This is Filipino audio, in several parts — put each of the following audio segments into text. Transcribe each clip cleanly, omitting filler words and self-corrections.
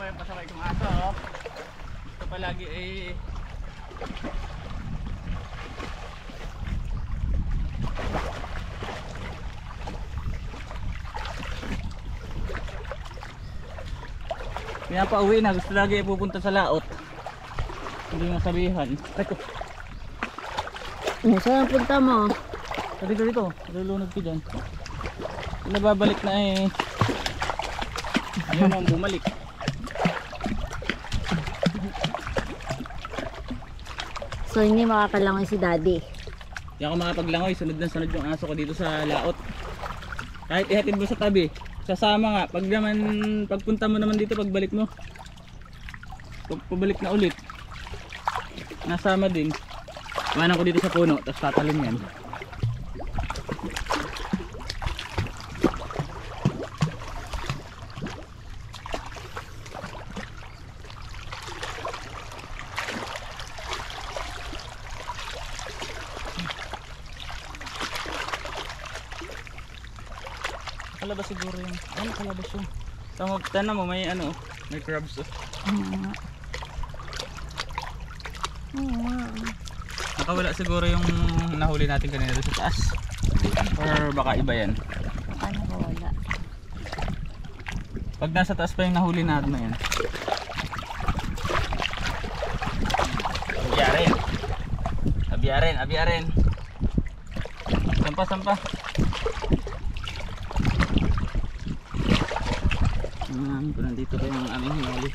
yung pasaway kong aso. Oh. Ito palagi eh. Pinapauwi na, gusto lagi pupunta sa laot. Hindi nga sabihan. Teko. Saan ang punta mo? Dito. Lulunod ko dyan. Nababalik na eh. Ayaw nang bumalik. So hindi makakalangoy si daddy. Hindi ako makapaglangoy. Sunod na sunod yung aso ko dito sa laot. Kahit ihatid mo sa tabi. Sasama nga. Pagpunta mo naman dito, pagbalik mo. Pabalik na ulit. Nasama din. Iwanan ko dito sa puno. Tapos tatalon yan. Nakalabas siguro yung nakalabas yung tanong mo may ano, may crabs. Nakawala siguro yung nahuli natin kanina doon sa taas, or baka iba yan. Baka nakawala. Pag nasa taas pa yung nahuli natin na yan. Abiyarin. Sampa. Nandito pa yung aming hinuli.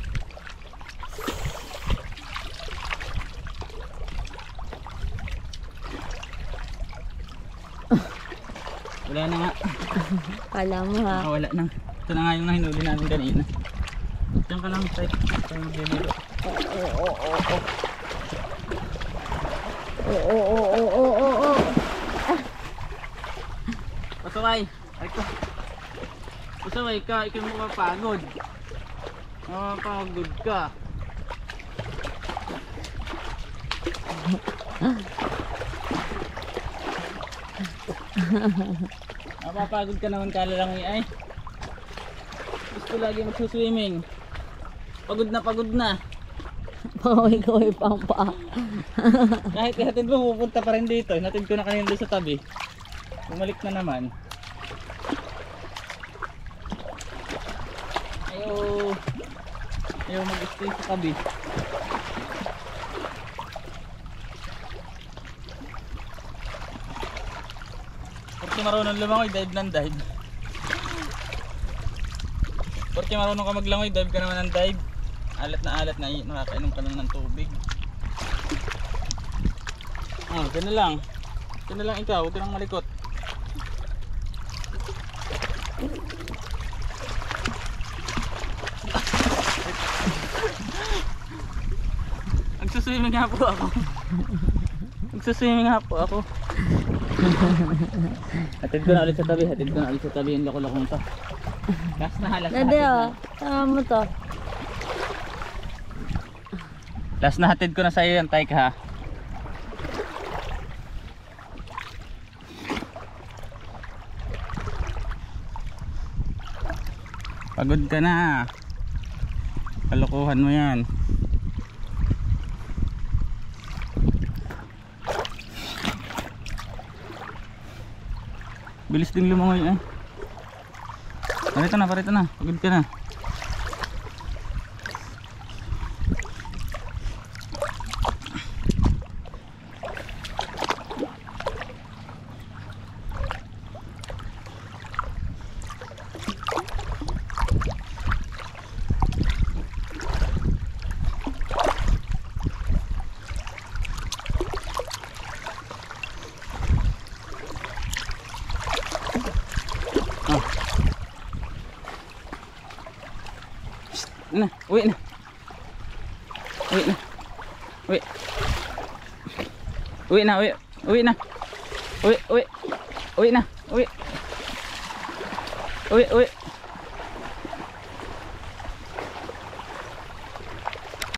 Wala na nga. Kala mo ha. Wala na. Ito na nga yung hinuli namin kanina. Diyan ka lang tayo. Tayo magbibiro. Oo. Pasaway. Pasaway ka. Ikaw mo mapagod. Mapagod ka. Mapapagod ka naman lang ay. Gusto lagi magsuswimming. Pagod na. Paway-kaway pang pa. Kahit ihatid mo, pupunta pa rin dito. Ihatid ko na kanina doon sa tabi. Bumalik na naman. Ayaw mag-stay sa tabi. Porque marunong lumangoy, dive ng dive. Porque marunong ka maglangoy, dive ka naman ng dive. Alat na nakakainom ka lang ng tubig. Ganun lang. Ganun lang ikaw, huwag ka nang malikot. Nagsuswimming nga po ako. Hatid ko na ulit sa tabi yung loko-lokong to. Last na. Dede tama mo to. Last na hatid ko na sa iyo yan, Taika ha. Pagod ka na. Kalokohan mo yan. Bilis ding lumangoy eh. Parito na. Pagod ka na. Uwi na. Uwi.